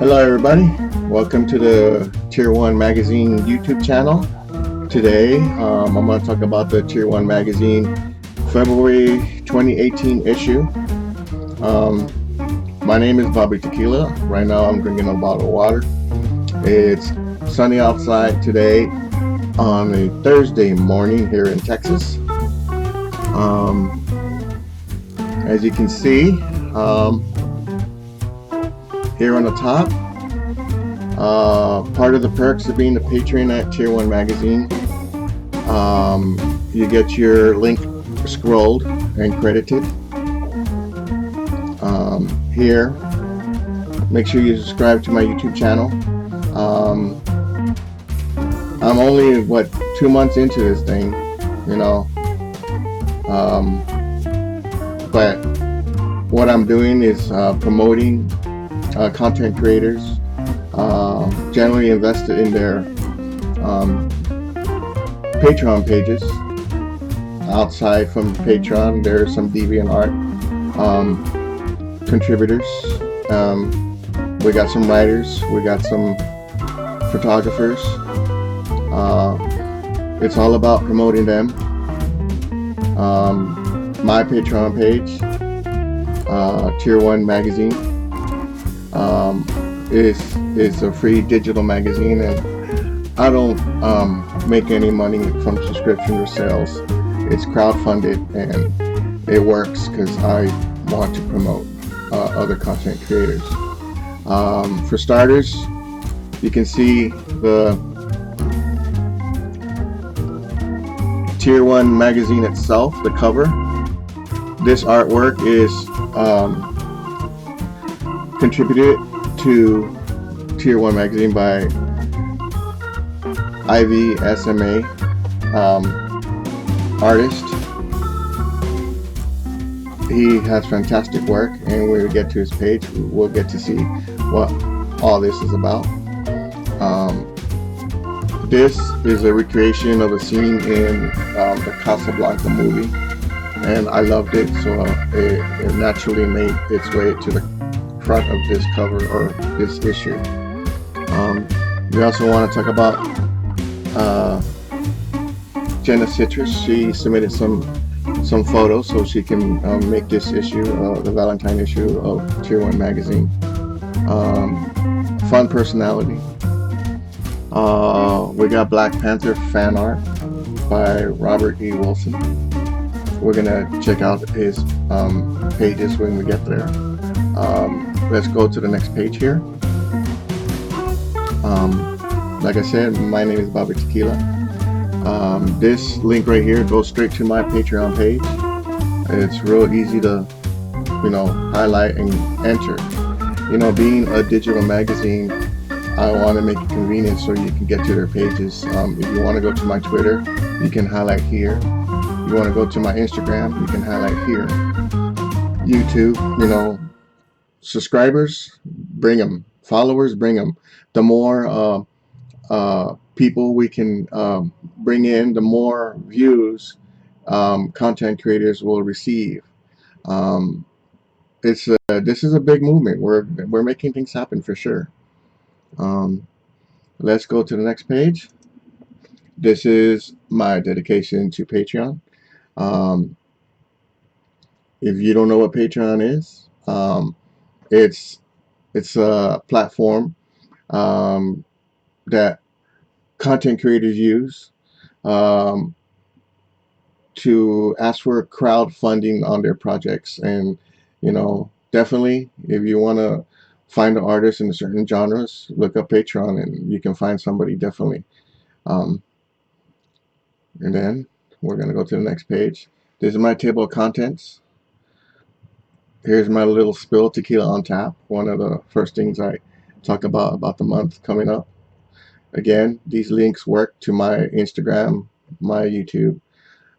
Hello everybody, welcome to the Tier 1 Magazine YouTube channel. Today I'm going to talk about the Tier 1 Magazine February 2018 issue. My name is Bobby Tequila. Right now I'm drinking a bottle of water. It's sunny outside today on a Thursday morning here in Texas. As you can see, here on the top, part of the perks of being a patron at Tier 1 Magazine, you get your link scrolled and credited. Here, make sure you subscribe to my YouTube channel. I'm only, 2 months into this thing, but what I'm doing is promoting content creators, generally invested in their Patreon pages. Outside from Patreon, there are some DeviantArt contributors. We got some writers, we got some photographers. It's all about promoting them. My Patreon page, Tier 1 Magazine, is a free digital magazine, and I don't make any money from subscription or sales. It's crowdfunded, and it works because I want to promote other content creators. For starters, you can see the Tier 1 magazine itself, the cover. This artwork is contributed to Tier 1 magazine by IVSMA artist. He has fantastic work, and when we get to his page, we'll get to see what all this is about. This is a recreation of a scene in the Casablanca movie, and I loved it, so it naturally made its way to the front of this cover or this issue. We also want to talk about Jenna Citrus. She submitted some photos so she can make this issue, the Valentine issue of Tier 1 magazine. Fun personality. We got Black Panther fan art by Robert E. Wilson. We're gonna check out his pages when we get there. Let's go to the next page here. Like I said, my name is Bobby Tequila. This link right here goes straight to my Patreon page. It's real easy to, highlight and enter. Being a digital magazine, I want to make it convenient so you can get to their pages. If you want to go to my Twitter, you can highlight here. You want to go to my Instagram, you can highlight here. YouTube, subscribers, bring them. Followers, bring them. The more people we can bring in, the more views content creators will receive. This is a big movement. We're making things happen for sure. Let's go to the next page. This is my dedication to Patreon. If you don't know what Patreon is, it's a platform that content creators use to ask for crowdfunding on their projects. And definitely, if you want to find an artist in certain genres, look up Patreon and you can find somebody, definitely. And then we're going to go to the next page. This is my table of contents. Here's my little spill, tequila on tap. One of the first things I talk about the month coming up. Again, these links work to my Instagram, my YouTube.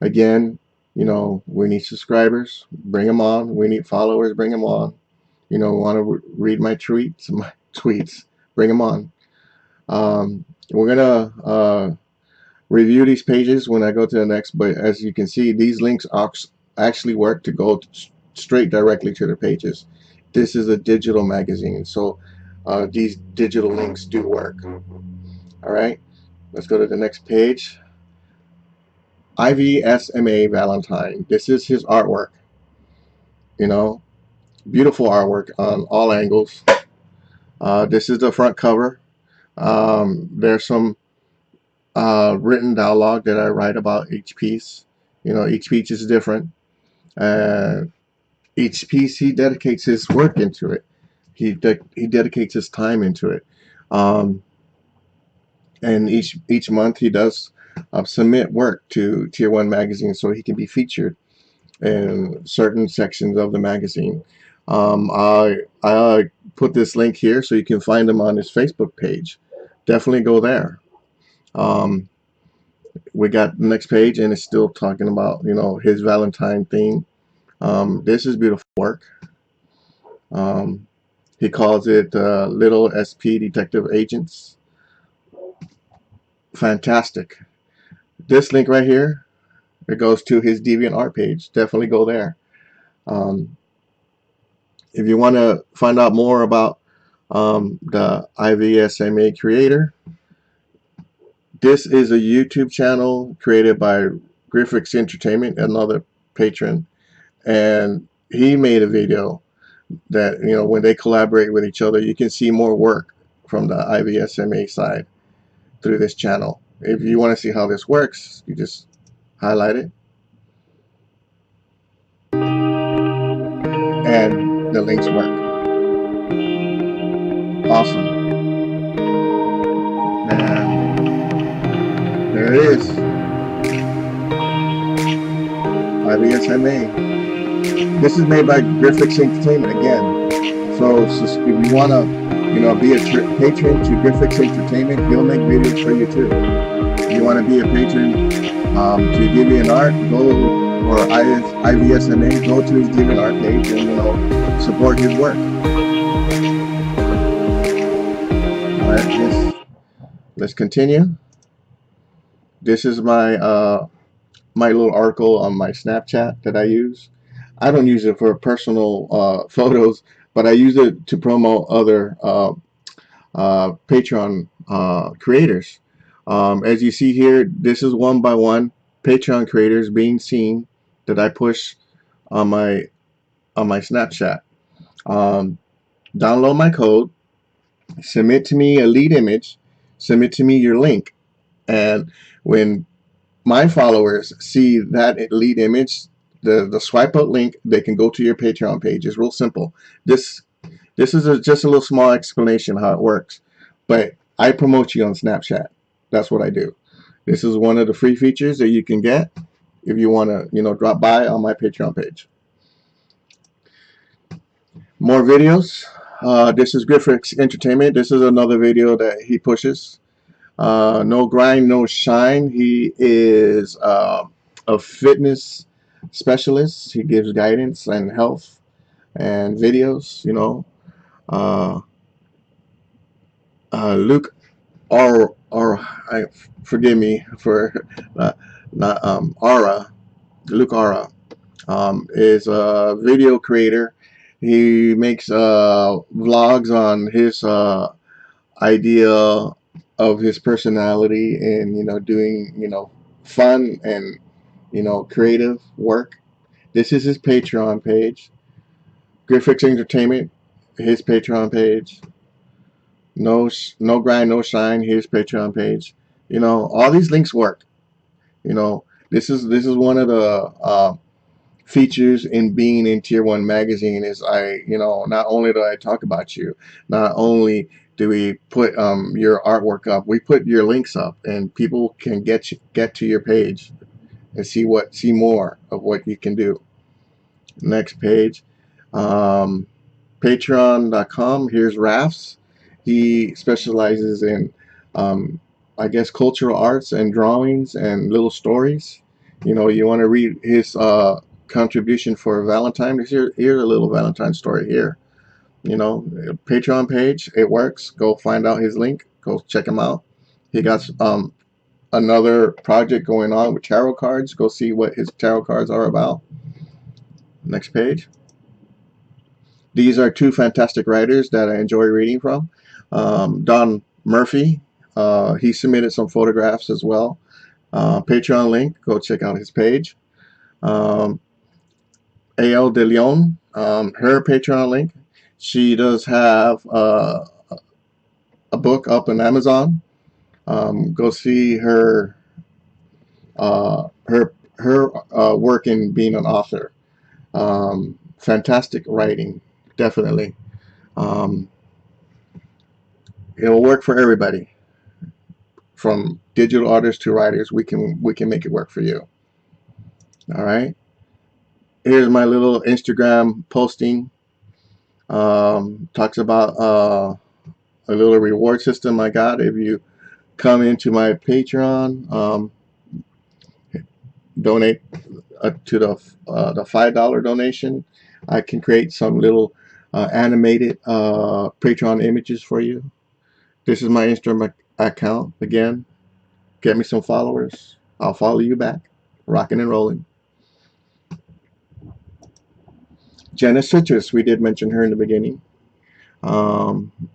Again, we need subscribers, bring them on. We need followers, bring them on. Want to read my tweets, bring them on. We're gonna review these pages when I go to the next, but as you can see, these links actually work to go straight directly to their pages. This is a digital magazine, so these digital links do work. All right, let's go to the next page. IVSMA Valentine. This is his artwork. You know, beautiful artwork on all angles. This is the front cover. There's some written dialogue that I write about each piece. You know, each piece is different. Each piece he dedicates his work into it. He dedicates his time into it. Um, and each month he does submit work to Tier 1 magazine so he can be featured in certain sections of the magazine. I put this link here so you can find him on his Facebook page. Definitely go there. Um, we got the next page, and it's still talking about, you know, his Valentine theme. This is beautiful work. Um, he calls it Little SP Detective Agents. Fantastic. This link right here, it goes to his DeviantArt page. Definitely go there. Um, if you want to find out more about the IVSMA creator, this is a YouTube channel created by Griffix Entertainment, another patron, and he made a video that, you know, when they collaborate with each other, you can see more work from the IVSMA side through this channel. If you want to see how this works, you just highlight it and the links work. Awesome. And there it is. IVSMA. This is made by Griffix Entertainment again. So if you want to, you know, be a patron to Griffix Entertainment, he'll make videos for you too. If you want to be a patron to DeviantArt, go, or IVSMA, go to his DeviantArt page and, you know, support his work. All right, let's continue. This is my my little article on my Snapchat that I use. I don't use it for personal photos, but I use it to promote other Patreon creators. As you see here, this is one by one Patreon creators being seen that I push on my Snapchat. Download my code, submit to me a lead image, submit to me your link, and when my followers see that lead image, the swipe out link, they can go to your Patreon page. It's real simple. This is just a little small explanation how it works, but I promote you on Snapchat. That's what I do. This is one of the free features that you can get if you want to, you know, drop by on my Patreon page. More videos. This is Griffix Entertainment. This is another video that he pushes. No grind, no shine. He is a fitness specialist. He gives guidance and health and videos, you know. Luke I forgive me for not Aura. Luke Aura is a video creator. He makes vlogs on his idea of his personality and, you know, doing, you know, fun and, you know, creative work. This is his Patreon page. Griffix Entertainment, his Patreon page. No grind, no shine. His Patreon page. You know, all these links work. You know, this is one of the features in being in Tier 1 magazine is you know, not only do I talk about you, not only do we put your artwork up, we put your links up, and people can get to your page and see more of what you can do. Next page. Patreon.com. Here's Rafts. He specializes in I guess cultural arts and drawings and little stories. You know, you want to read his contribution for Valentine. Here's a little Valentine story here. You know, Patreon page, it works. Go find out his link. Go check him out. He got another project going on with tarot cards. Go see what his tarot cards are about. Next page. These are two fantastic writers that I enjoy reading from. Don Murphy, he submitted some photographs as well. Patreon link, go check out his page. Um, A.L. De Leon, her Patreon link. She does have a book up on Amazon. Go see her work in being an author. Fantastic writing, definitely. Um, it'll work for everybody, from digital artists to writers. We can make it work for you. All right. Here's my little Instagram posting. Talks about a little reward system I got if you come into my Patreon. Donate to the $5 donation. I can create some little animated Patreon images for you. This is my Instagram account again. Get me some followers. I'll follow you back. Rocking and rolling. Jenna Citrus, we did mention her in the beginning.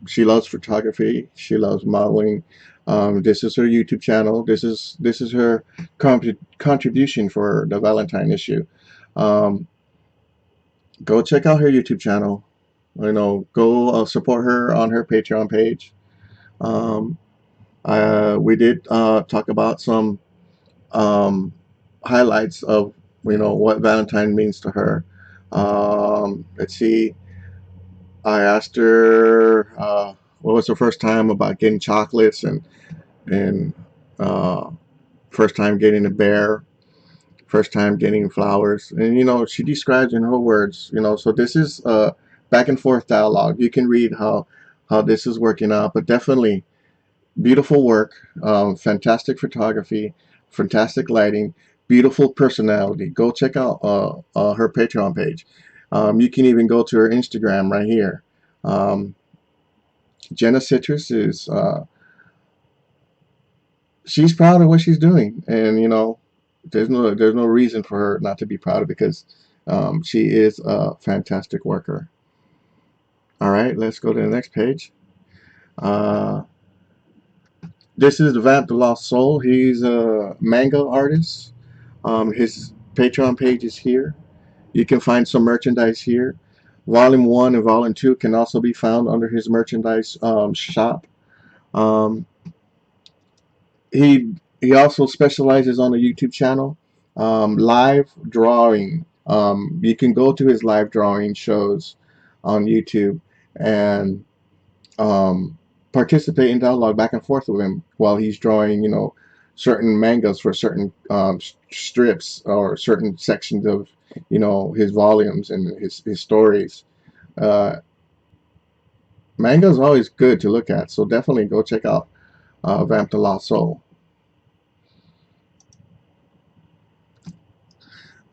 She loves photography. She loves modeling. This is her YouTube channel. This is her contribution for the Valentine issue. Um, Go check out her YouTube channel. Go support her on her Patreon page. Um, we did talk about some um, highlights of what Valentine means to her. Let's see. I asked her what was her first time about getting chocolates and uh, first time getting a bear, first time getting flowers, and she describes in her words. So this is back and forth dialogue. You can read how this is working out, but definitely beautiful work, fantastic photography, fantastic lighting, beautiful personality. Go check out her Patreon page. You can even go to her Instagram right here. Um, Jenna Citrus is she's proud of what she's doing, and there's no reason for her not to be proud of, because she is a fantastic worker. All right, let's go to the next page. Uh, this is the Vamp the Lost Soul. He's a manga artist. His Patreon page is here. You can find some merchandise here. Volume 1 and Volume 2 can also be found under his merchandise shop. Um, he also specializes on a YouTube channel, live drawing. You can go to his live drawing shows on YouTube and participate in dialogue back and forth with him while he's drawing, certain mangas for certain strips or certain sections of, his volumes and his stories. Uh, Manga is always good to look at, so definitely go check out Vamp the Lost Soul.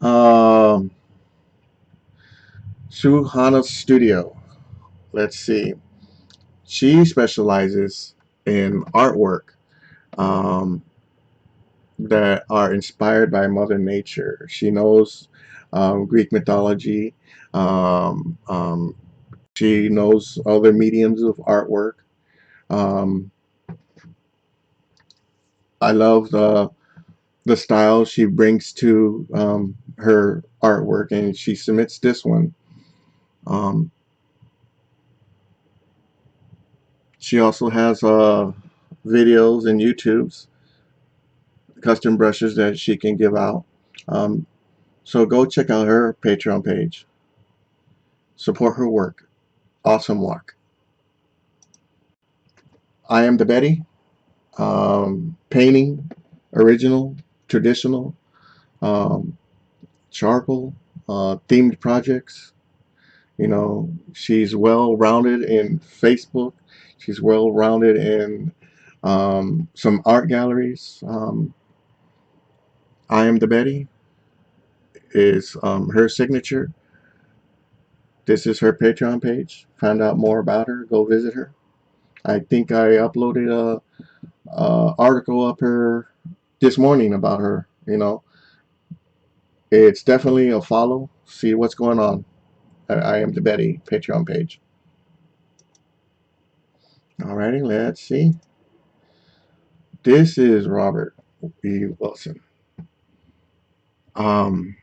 Um, Suhana's Studio. Let's see. She specializes in artwork um, that are inspired by Mother Nature. She knows Greek mythology. Um, um, she knows other mediums of artwork. Um, I love the style she brings to her artwork, and she submits this one. Um, she also has videos and YouTubes, custom brushes that she can give out. Um, so go check out her Patreon page. Support her work. Awesome work. I am the Betty. Painting, original, traditional, um, charcoal, themed projects. She's well rounded in Facebook. She's well rounded in some art galleries. I am the Betty is her signature. This is her Patreon page. Find out more about her. Go visit her. I think I uploaded a article up her this morning about her. It's definitely a follow. See what's going on. I am the Betty Patreon page. Alrighty, let's see. This is Robert E. Wilson. Um,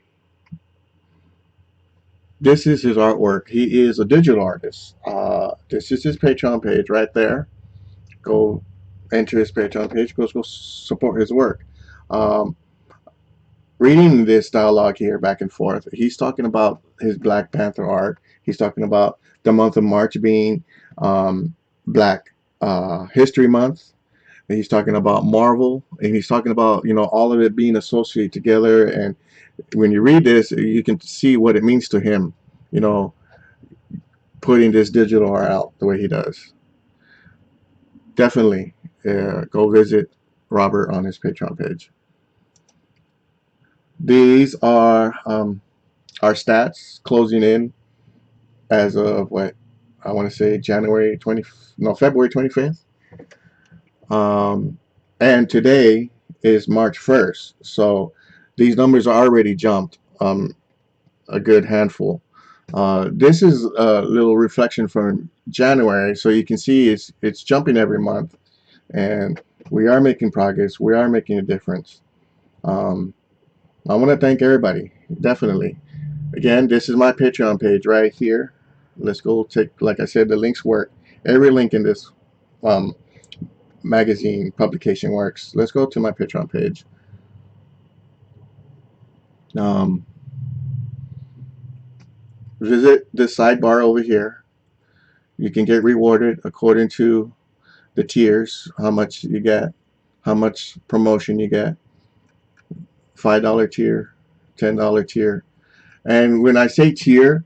this is his artwork. He is a digital artist. This is his Patreon page right there. Go enter his Patreon page. Go support his work. Um, Reading this dialogue here back and forth, he's talking about his Black Panther art. He's talking about the month of March being Black History Month. He's talking about Marvel, and he's talking about, all of it being associated together. And when you read this, you can see what it means to him, you know, putting this digital art out the way he does. Definitely go visit Robert on his Patreon page. These are our stats closing in as of what I want to say February 25th. And today is March 1st. So these numbers are already jumped a good handful. This is a little reflection from January, so you can see it's jumping every month, and we are making progress. We are making a difference. I want to thank everybody, definitely. Again, this is my Patreon page right here. Let's go take, like I said, the links work. Every link in this um, magazine publication works. Let's go to my Patreon page. Visit the sidebar over here. You can get rewarded according to the tiers, how much you get, how much promotion you get. $5 tier, $10 tier. And when I say tier,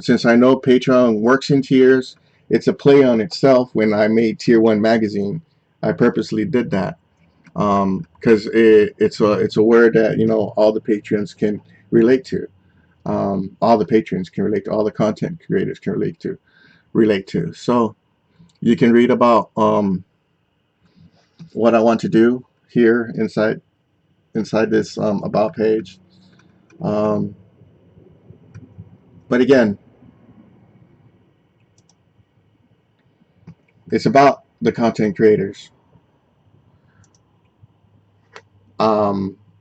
since I know Patreon works in tiers, it's a play on itself. When I made Tier 1 magazine, I purposely did that because it's a word that all the patrons can relate to. All the patrons can relate to. All the content creators can relate to. So you can read about what I want to do here inside this about page. But again, it's about the content creators. I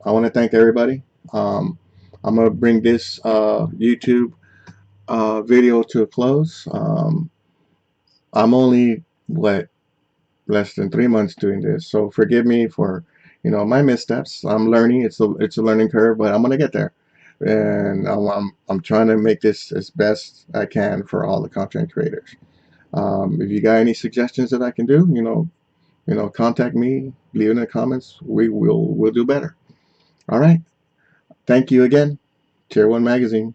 want to thank everybody. I'm going to bring this YouTube video to a close. I'm only, less than 3 months doing this, so forgive me for, my missteps. I'm learning. It's a learning curve, but I'm going to get there. And I'm trying to make this as best I can for all the content creators. If you got any suggestions that I can do, contact me, leave it in the comments. We'll do better. All right. Thank you again. Tier 1 Magazine.